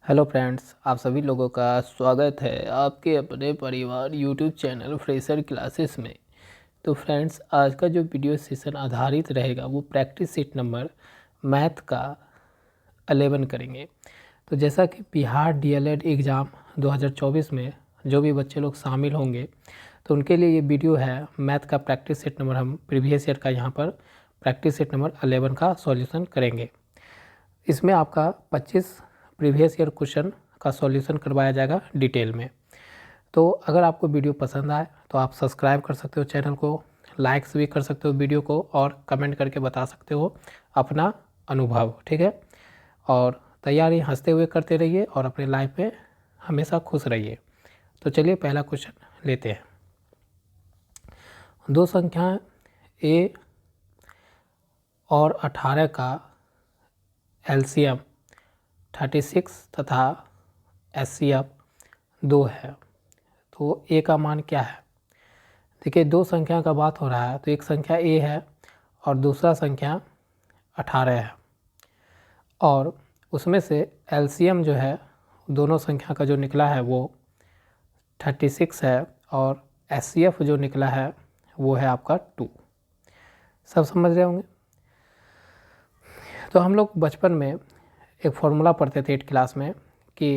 Hello friends, आप सभी लोगों का स्वागत है आपके अपने परिवार यूट्यूब चैनल फ्रेशर क्लासेस में। तो फ्रेंड्स, आज का जो वीडियो सेशन आधारित रहेगा वो प्रैक्टिस सेट नंबर मैथ का 11 करेंगे। तो जैसा कि बिहार डीएलएड एग्ज़ाम 2024 में जो भी बच्चे लोग शामिल होंगे तो उनके लिए ये वीडियो है। मैथ का प्रैक्टिस सेट नंबर हम प्रीवियस ईयर का यहाँ पर प्रैक्टिस सेट नंबर 11 का सॉल्यूशन करेंगे। इसमें आपका 25 प्रीवियस ईयर क्वेश्चन का सॉल्यूशन करवाया जाएगा डिटेल में। तो अगर आपको वीडियो पसंद आए तो आप सब्सक्राइब कर सकते हो चैनल को, लाइक्स भी कर सकते हो वीडियो को और कमेंट करके बता सकते हो अपना अनुभव, ठीक है। और तैयारी हंसते हुए करते रहिए और अपने लाइफ में हमेशा खुश रहिए। तो चलिए पहला क्वेश्चन लेते हैं। दो संख्याएं ए और 18 का एलसीएम 36 तथा एचसीएफ 2 है, तो ए का मान क्या है। देखिए, दो संख्या का बात हो रहा है तो एक संख्या ए है और दूसरा संख्या 18 है, और उसमें से एलसीएम जो है दोनों संख्या का जो निकला है वो 36 है और एचसीएफ जो निकला है वो है आपका 2। सब समझ रहे होंगे। तो हम लोग बचपन में एक फॉर्मूला पढ़ते थे 8 क्लास में कि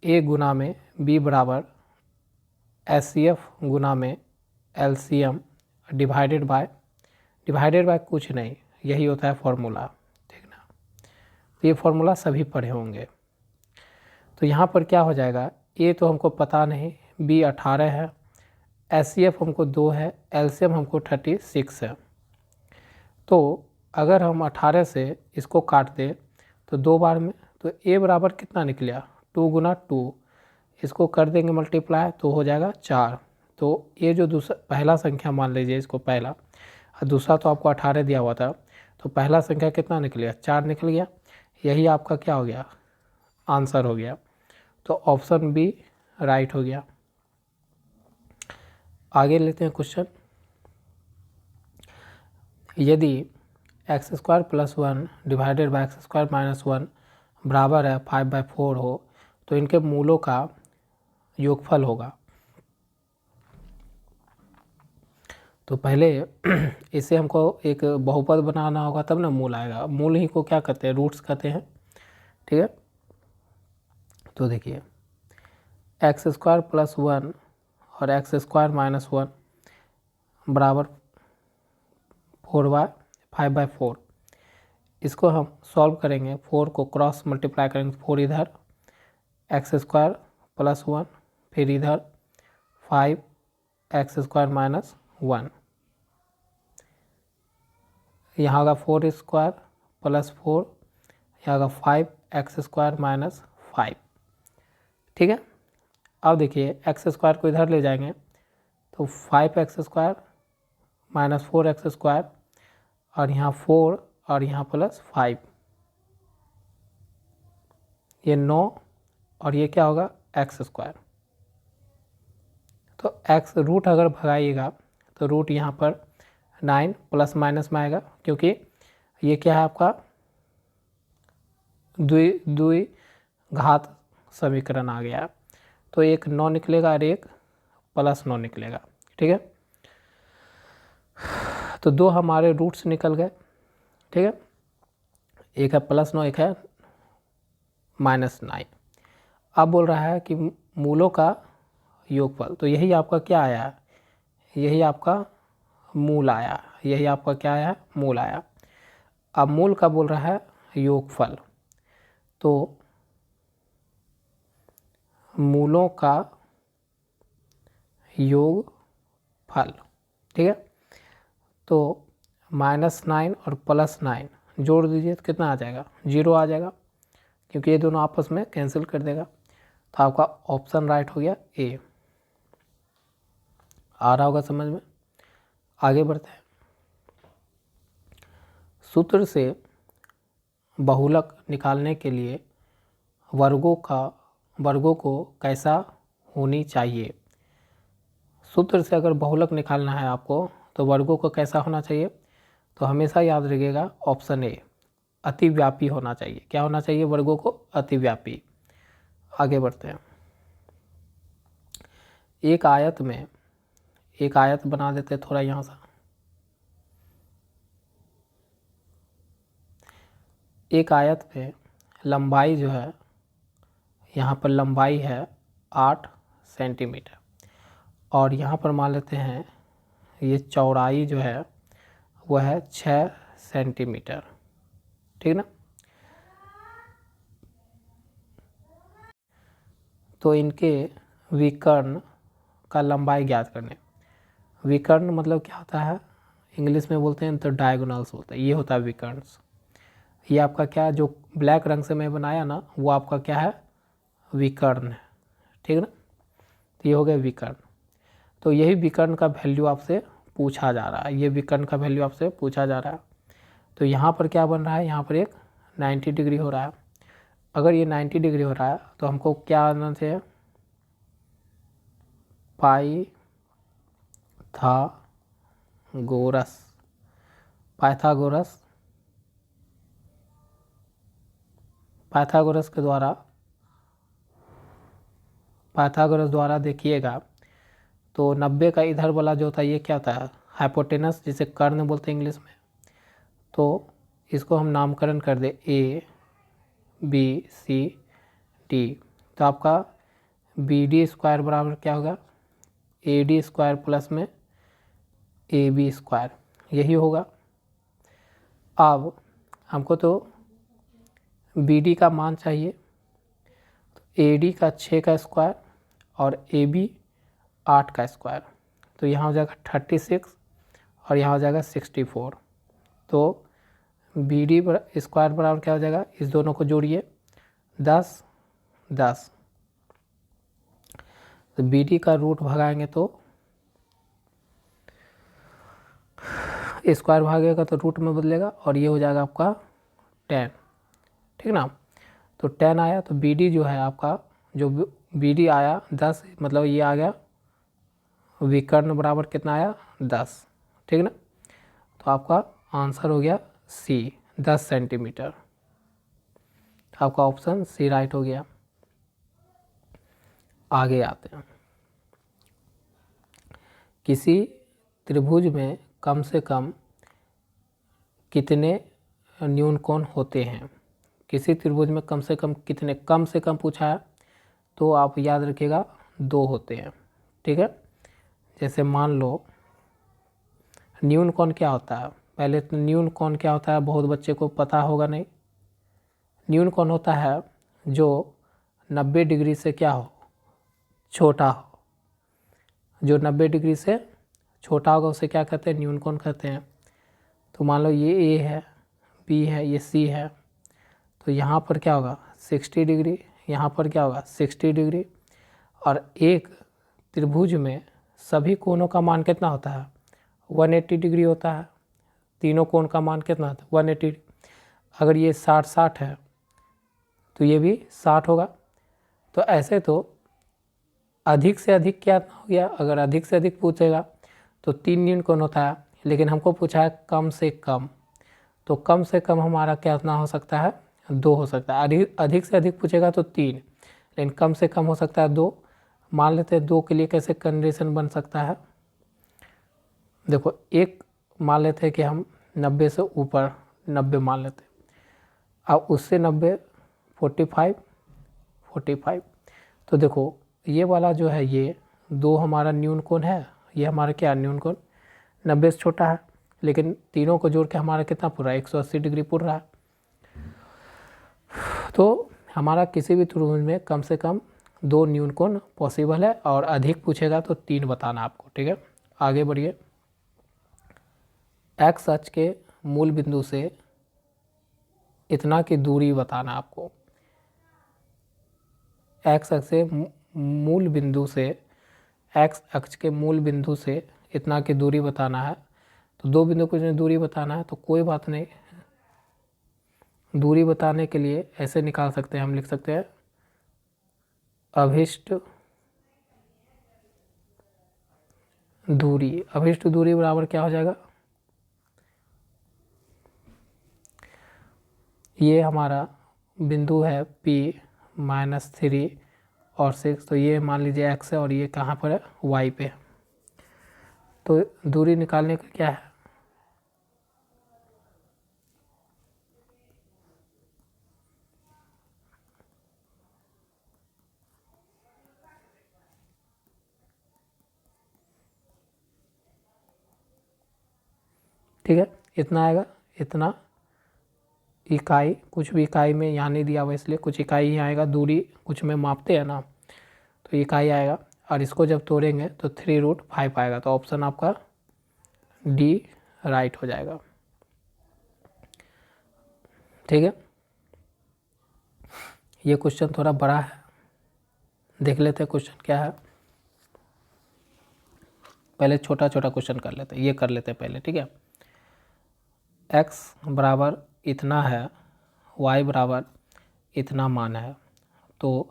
ए गुना में बी बराबर एचसीएफ गुना में एलसीएम डिवाइडेड बाय कुछ नहीं, यही होता है फॉर्मूला, ठीक ना। तो ये फॉर्मूला सभी पढ़े होंगे। तो यहाँ पर क्या हो जाएगा, ए तो हमको पता नहीं, बी 18 है, एचसीएफ हमको 2 है, एलसीएम हमको 36 है। तो अगर हम 18 से इसको काट दें तो 2 बार में, तो ए बराबर कितना निकलेगा 2 गुना 2, इसको कर देंगे मल्टीप्लाई तो हो जाएगा 4। तो ये जो दूसरा पहला संख्या मान लीजिए इसको पहला, और दूसरा तो आपको 18 दिया हुआ था, तो पहला संख्या कितना निकलेगा 4 निकल गया। यही आपका क्या हो गया, आंसर हो गया। तो ऑप्शन बी राइट हो गया। आगे लेते हैं क्वेश्चन। यदि x² + 1 डिवाइडेड बाई x² - 1 बराबर है 5/4 हो तो इनके मूलों का योगफल होगा। तो पहले इसे हमको एक बहुपद बनाना होगा तब ना मूल आएगा। मूल ही को क्या कहते हैं, रूट्स कहते हैं, ठीक है। तो देखिए x² + 1 और x² - 1 बराबर 5/4। इसको हम सॉल्व करेंगे, 4 को क्रॉस मल्टीप्लाई करेंगे, 4 इधर, x² + 1 फिर इधर 5x² - 1, यहाँ होगा 4² + 4, यहाँ होगा 5x² - 5, ठीक है। अब देखिए x² को इधर ले जाएंगे तो 5x² - 4x² और यहाँ 4 और यहाँ +5, ये 9 और ये क्या होगा x²। तो x रूट अगर भगाइएगा तो रूट यहाँ पर 9 प्लस माइनस में आएगा, क्योंकि ये क्या है आपका द्विघात समीकरण आ गया। तो एक 9 निकलेगा और एक +9 निकलेगा, ठीक है। तो दो हमारे रूट्स निकल गए, ठीक है। एक है +9, एक है -9। अब बोल रहा है कि मूलों का योगफल, तो यही आपका क्या आया है, यही आपका मूल आया, यही आपका क्या आया, मूल आया। अब मूल का बोल रहा है योगफल, तो मूलों का योगफल, ठीक है। तो -9 और +9 जोड़ दीजिए तो कितना आ जाएगा, 0 आ जाएगा, क्योंकि ये दोनों आपस में कैंसिल कर देगा। तो आपका ऑप्शन राइट हो गया ए। आ रहा होगा समझ में। आगे बढ़ते हैं। सूत्र से बहुलक निकालने के लिए वर्गों को कैसा होनी चाहिए। सूत्र से अगर बहुलक निकालना है आपको तो वर्गों को कैसा होना चाहिए, तो हमेशा याद रखिएगा ऑप्शन ए अतिव्यापी होना चाहिए। क्या होना चाहिए, वर्गों को अतिव्यापी। आगे बढ़ते हैं। एक आयत बना देते हैं थोड़ा यहाँ से। एक आयत में लंबाई जो है, यहाँ पर लंबाई है 8 सेंटीमीटर और यहाँ पर मान लेते हैं ये चौड़ाई जो है वह है 6 सेंटीमीटर, ठीक ना। तो इनके विकर्ण का लंबाई ज्ञात करने। विकर्ण मतलब क्या होता है, इंग्लिश में बोलते हैं तो डायगोनल्स बोलते हैं, ये होता है विकर्ण। ये आपका क्या, जो ब्लैक रंग से मैं बनाया ना, वो आपका क्या है, विकर्ण है, ठीक ना। तो ये हो गया विकर्ण। तो यही विकर्ण का वैल्यू आपसे पूछा जा रहा है, ये विकर्ण का वैल्यू आपसे पूछा जा रहा है। तो यहाँ पर क्या बन रहा है, यहाँ पर एक 90 डिग्री हो रहा है। अगर ये 90 डिग्री हो रहा है तो हमको क्या आना चाहिए, पाइथागोरस के द्वारा देखिएगा तो 90 का इधर वाला जो होता है ये क्या होता है, हाइपोटेनस, जिसे कर्ण बोलते हैं इंग्लिश में। तो इसको हम नामकरण कर दे ABCD। तो आपका BD स्क्वायर बराबर क्या होगा, AD स्क्वायर प्लस में AB स्क्वायर, यही होगा। अब हमको तो BD का मान चाहिए, तो AD का 6 का स्क्वायर और AB 8 का स्क्वायर, तो यहाँ हो जाएगा 36 और यहाँ हो जाएगा 64। तो BD स्क्वायर बराबर क्या हो जाएगा, इस दोनों को जोड़िए 10 10। तो BD का रूट भगाएंगे तो स्क्वायर भागेगा तो रूट में बदलेगा और ये हो जाएगा आपका 10, ठीक ना। तो 10 आया तो BD जो है आपका, जो BD आया 10, मतलब ये आ गया विकर्ण बराबर कितना आया 10, ठीक ना। तो आपका आंसर हो गया C 10 सेंटीमीटर। आपका ऑप्शन C राइट हो गया। आगे आते हैं। किसी त्रिभुज में कम से कम कितने न्यूनकोण होते हैं, किसी त्रिभुज में कम से कम कितने, कम से कम पूछा है तो आप याद रखिएगा 2 होते हैं, ठीक है। जैसे मान लो न्यूनकोण क्या होता है, पहले तो न्यूनकोण क्या होता है बहुत बच्चे को पता होगा नहीं। न्यूनकोण होता है जो 90 डिग्री से क्या हो, छोटा हो, जो 90 डिग्री से छोटा होगा उसे क्या कहते हैं, न्यूनकोण कहते हैं। तो मान लो ये A है, B है, ये C है, तो यहाँ पर क्या होगा 60 डिग्री, यहाँ पर क्या होगा 60 डिग्री। और एक त्रिभुज में सभी कोणों का मान कितना होता है, 180 डिग्री होता है। तीनों कोण का मान कितना होता है 180। अगर ये 60 है तो ये भी 60 होगा। तो ऐसे तो अधिक से अधिक क्या हो गया, अगर अधिक से अधिक पूछेगा तो 3 न्यूनकोण होता है, लेकिन हमको पूछा है कम से कम, तो कम से कम हमारा क्या इतना हो सकता है 2 हो सकता है। अधिक से अधिक पूछेगा तो 3, लेकिन कम से कम हो सकता है 2। मान लेते हैं 2 के लिए कैसे कंडीशन बन सकता है, देखो एक मान लेते हैं कि हम 90 से ऊपर 90 मान लेते हैं, अब उससे 90 45। तो देखो ये वाला जो है ये 2 हमारा न्यूनकोण है, ये हमारा क्या न्यूनकोण 90 से छोटा है, लेकिन तीनों को जोड़ के हमारा कितना पूरा 180 डिग्री पूर रहा है। तो हमारा किसी भी त्रिभुज में कम से कम 2 न्यूनकोण पॉसिबल है, और अधिक पूछेगा तो 3 बताना आपको, ठीक है। आगे बढ़िए। एक्स अक्ष के मूल बिंदु से इतना की दूरी बताना आपको। एक्स अक्ष से मूल बिंदु से, एक्स अक्ष के मूल बिंदु से इतना की दूरी बताना है। तो 2 बिंदु को दूरी बताना है तो कोई बात नहीं, दूरी बताने के लिए ऐसे निकाल सकते हैं, हम लिख सकते हैं अभिष्ट दूरी बराबर क्या हो जाएगा, ये हमारा बिंदु है P -3 और 6, तो ये मान लीजिए x है और ये कहाँ पर है, y पे। तो दूरी निकालने का क्या है, ठीक है, इतना आएगा, इतना इकाई, कुछ भी इकाई में यहाँ नहीं दिया हुआ इसलिए कुछ इकाई ही आएगा, दूरी कुछ में मापते हैं ना, तो इकाई आएगा। और इसको जब तोड़ेंगे तो 3√5 आएगा, तो ऑप्शन आपका डी राइट हो जाएगा। ठीक है, ये क्वेश्चन थोड़ा बड़ा है, देख लेते हैं क्वेश्चन क्या है। पहले छोटा छोटा क्वेश्चन कर लेते हैं, ये कर लेते हैं पहले, ठीक है। x बराबर इतना है, y बराबर इतना मान है, तो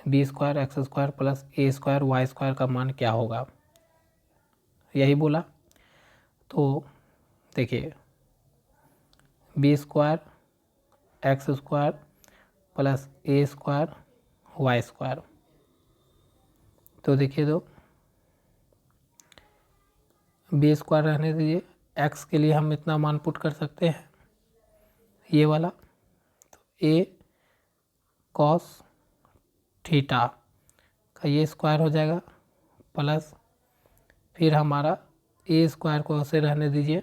b² x² plus a² y² का मान क्या होगा, यही बोला। तो देखिए b² x² plus a² y², तो देखिए तो b² रहने दीजिए, x के लिए हम इतना मान पुट कर सकते हैं, ये वाला, तो a cos थीटा का ये स्क्वायर हो जाएगा, प्लस फिर हमारा a² को ऐसे रहने दीजिए।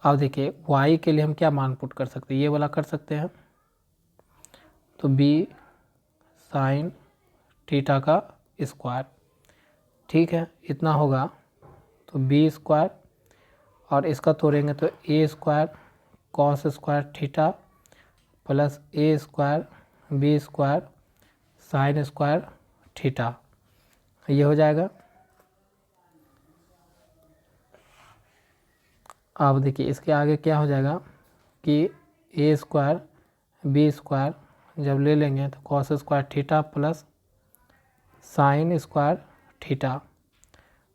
अब देखिए y के लिए हम क्या मान पुट कर सकते हैं, ये वाला कर सकते हैं, तो b sin थीटा का स्क्वायर, ठीक है, इतना होगा। तो b² और इसका तोड़ेंगे तो a² cos² theta plus a² b² sin² theta, ये हो जाएगा। अब देखिए इसके आगे क्या हो जाएगा कि a² b² जब ले लेंगे तो cos² theta plus sin² theta,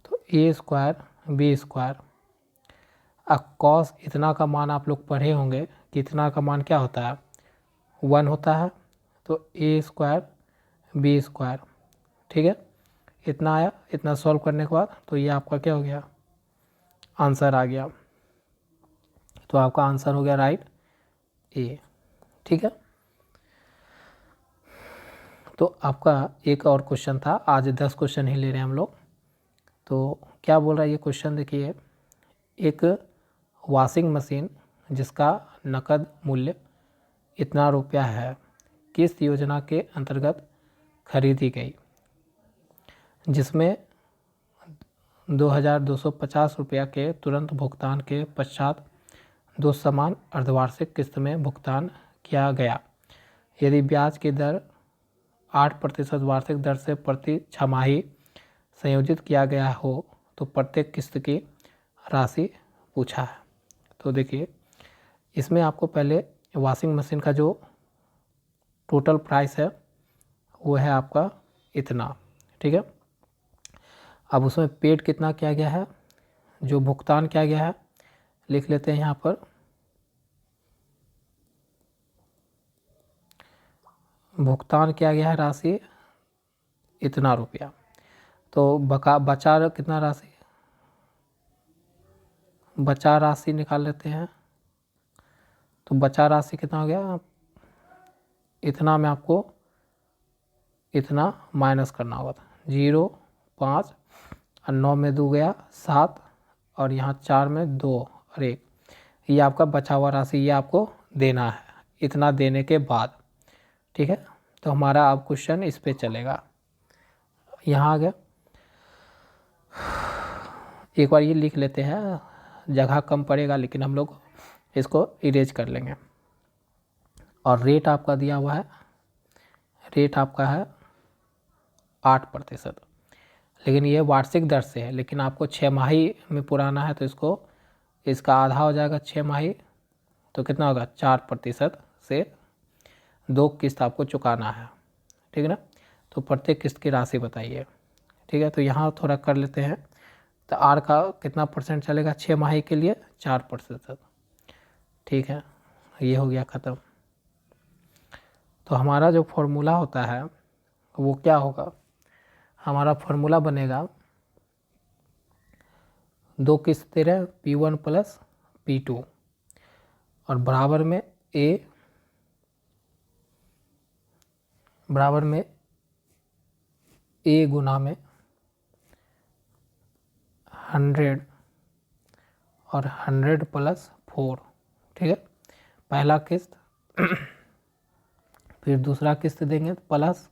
तो a² b²। अब cos इतना का मान आप लोग पढ़े होंगे कि इतना का मान क्या होता है, 1 होता है, तो a² b², ठीक है, इतना आया। इतना सॉल्व करने के बाद तो ये आपका क्या हो गया, आंसर आ गया, तो आपका आंसर हो गया राइट ए, ठीक है। तो आपका एक और क्वेश्चन था, आज 10 क्वेश्चन ही ले रहे हैं हम लोग। तो क्या बोल रहा है ये क्वेश्चन, देखिए एक वॉशिंग मशीन जिसका नकद मूल्य इतना रुपया है, किस योजना के अंतर्गत खरीदी गई, जिसमें 2250 रुपया के तुरंत भुगतान के पश्चात 2 समान अर्धवार्षिक किस्त में भुगतान किया गया। यदि ब्याज की दर 8% वार्षिक दर से प्रति छमाही संयोजित किया गया हो तो प्रत्येक किस्त की राशि पूछा है। तो देखिए इसमें आपको पहले वॉशिंग मशीन का जो टोटल प्राइस है वो है आपका इतना, ठीक है। अब उसमें पेड कितना किया गया है, जो भुगतान किया गया है लिख लेते हैं यहाँ पर, भुगतान किया गया है राशि इतना रुपया। तो बचा कितना राशि, बचा राशि निकाल लेते हैं। तो बचा राशि कितना हो गया, इतना में आपको इतना माइनस करना होगा, 0, 5 और 9 में 2 गया 7 और यहाँ 4 में 2 और 1, ये आपका बचा हुआ राशि, ये आपको देना है इतना देने के बाद, ठीक है। तो हमारा अब क्वेश्चन इस पे चलेगा, यहाँ आ गया। एक बार ये लिख लेते हैं, जगह कम पड़ेगा लेकिन हम लोग इसको इरेज कर लेंगे। और रेट आपका दिया हुआ है, रेट आपका है 8%, लेकिन ये वार्षिक दर से है, लेकिन आपको 6 माही में पुराना है तो इसका आधा हो जाएगा 6 माही, तो कितना होगा 4% से 2 किस्त आपको चुकाना है, ठीक है ना। तो प्रत्येक किस्त की राशि बताइए, ठीक है। तो यहाँ थोड़ा कर लेते हैं, तो आर का कितना परसेंट चलेगा 6 माही के लिए, 4%, ठीक है, ये हो गया ख़त्म। तो हमारा जो फॉर्मूला होता है वो क्या होगा, हमारा फॉर्मूला बनेगा, दो किस्त दे रहे हैं P1 प्लस P2 और बराबर में A गुना में 100 और 100 प्लस 4, ठीक है, पहला किस्त। फिर दूसरा किस्त देंगे तो प्लस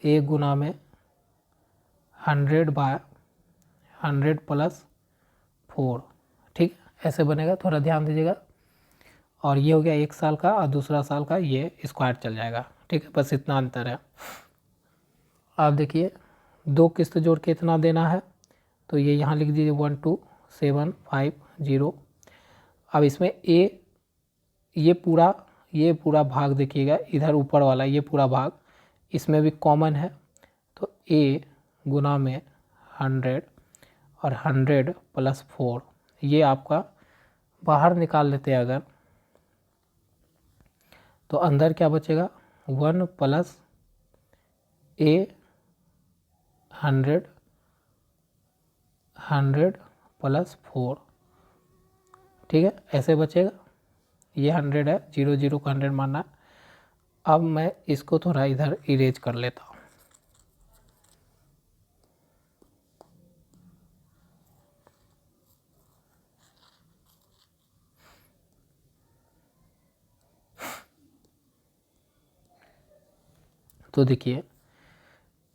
A गुना में 100/100 प्लस 4, ठीक है, ऐसे बनेगा, थोड़ा ध्यान दीजिएगा। और ये हो गया 1 साल का और दूसरा साल का ये स्क्वायर चल जाएगा, ठीक है, बस इतना अंतर है। आप देखिए 2 किस्त जोड़ के इतना देना है तो ये यहाँ लिख दीजिए 12750। अब इसमें ये पूरा भाग देखिएगा, इधर ऊपर वाला ये पूरा भाग इसमें भी कॉमन है, तो A गुना में 100 और 100 प्लस 4, ये आपका बाहर निकाल लेते हैं अगर, तो अंदर क्या बचेगा, 1 प्लस A 100 प्लस 4, ठीक है, ऐसे बचेगा। ये 100 है, 0 को 100 मानना है। अब मैं इसको थोड़ा इधर इरेज कर लेता हूँ। तो देखिए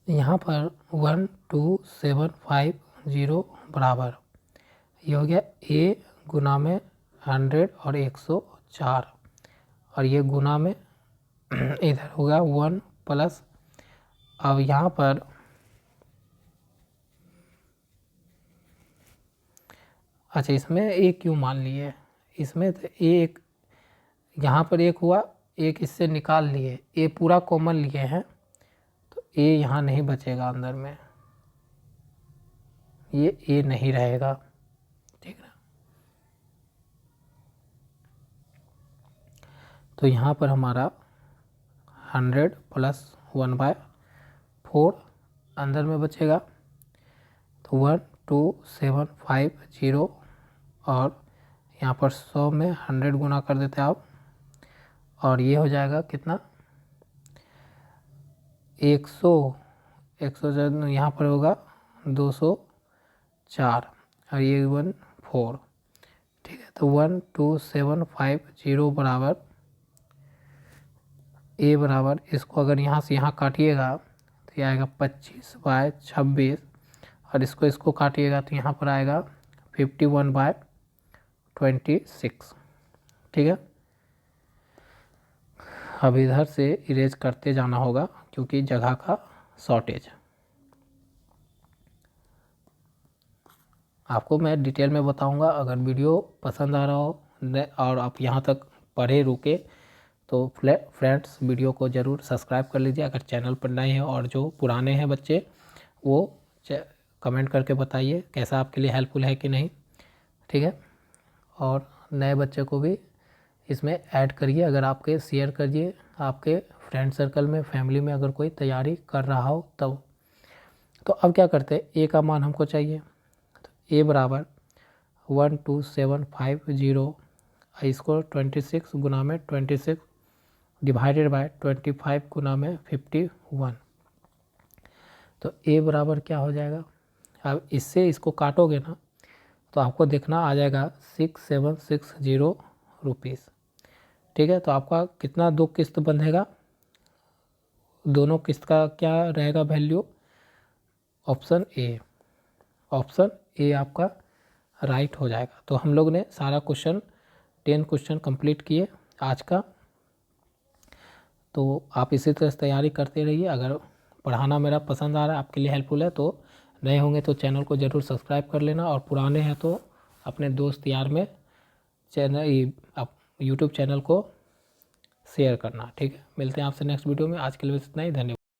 यहाँ पर 12750 बराबर, ये हो गया A गुना में 100 और 104 और ये गुना में इधर होगा 1 प्लस, अब यहाँ पर अच्छा इसमें A क्यों मान लिए, इसमें तो एक यहाँ पर एक हुआ, एक इससे निकाल लिए, A पूरा कॉमन लिए हैं तो A यहाँ नहीं बचेगा अंदर में, ये A नहीं रहेगा, ठीक है। तो यहाँ पर हमारा 100 प्लस 1/4 अंदर में बचेगा, तो 12750 और यहाँ पर 100 में 100 गुना कर देते हैं आप, और ये हो जाएगा कितना, 100 यहाँ पर होगा 204 और ये 14, ठीक है। तो 12750 बराबर A बराबर, इसको अगर यहाँ से यहाँ काटिएगा तो ये आएगा 25/26 और इसको काटिएगा तो यहाँ पर आएगा 51/26, ठीक है। अब इधर से इरेज करते जाना होगा क्योंकि जगह का शॉर्टेज। आपको मैं डिटेल में बताऊंगा, अगर वीडियो पसंद आ रहा हो और आप यहाँ तक पढ़े रुके तो फ्रेंड्स वीडियो को ज़रूर सब्सक्राइब कर लीजिए। अगर चैनल पर नए हैं और जो पुराने हैं बच्चे वो कमेंट करके बताइए कैसा आपके लिए हेल्पफुल है कि नहीं, ठीक है। और नए बच्चे को भी इसमें ऐड करिए, अगर आपके शेयर करिए आपके फ्रेंड सर्कल में, फैमिली में अगर कोई तैयारी कर रहा हो तब। तो अब क्या करते हैं, A का मान हमको चाहिए, तो A बराबर 12750, इसको 26 गुना में 26 डिवाइडेड बाय 25 गुना में 51, तो A बराबर क्या हो जाएगा। अब इससे इसको काटोगे ना तो आपको देखना आ जाएगा 6760 रुपीज़, ठीक है। तो आपका कितना 2 किस्त बंधेगा, दोनों किस्त का क्या रहेगा वैल्यू, ऑप्शन ए आपका राइट हो जाएगा। तो हम लोग ने सारा 10 क्वेश्चन कंप्लीट किए आज का। तो आप इसी तरह से तैयारी करते रहिए। अगर पढ़ाना मेरा पसंद आ रहा है, आपके लिए हेल्पफुल है, तो नए होंगे तो चैनल को ज़रूर सब्सक्राइब कर लेना, और पुराने हैं तो अपने दोस्त यार में आप यूट्यूब चैनल को शेयर करना, ठीक है। मिलते हैं आपसे नेक्स्ट वीडियो में, आज के लिए इतना ही, धन्यवाद।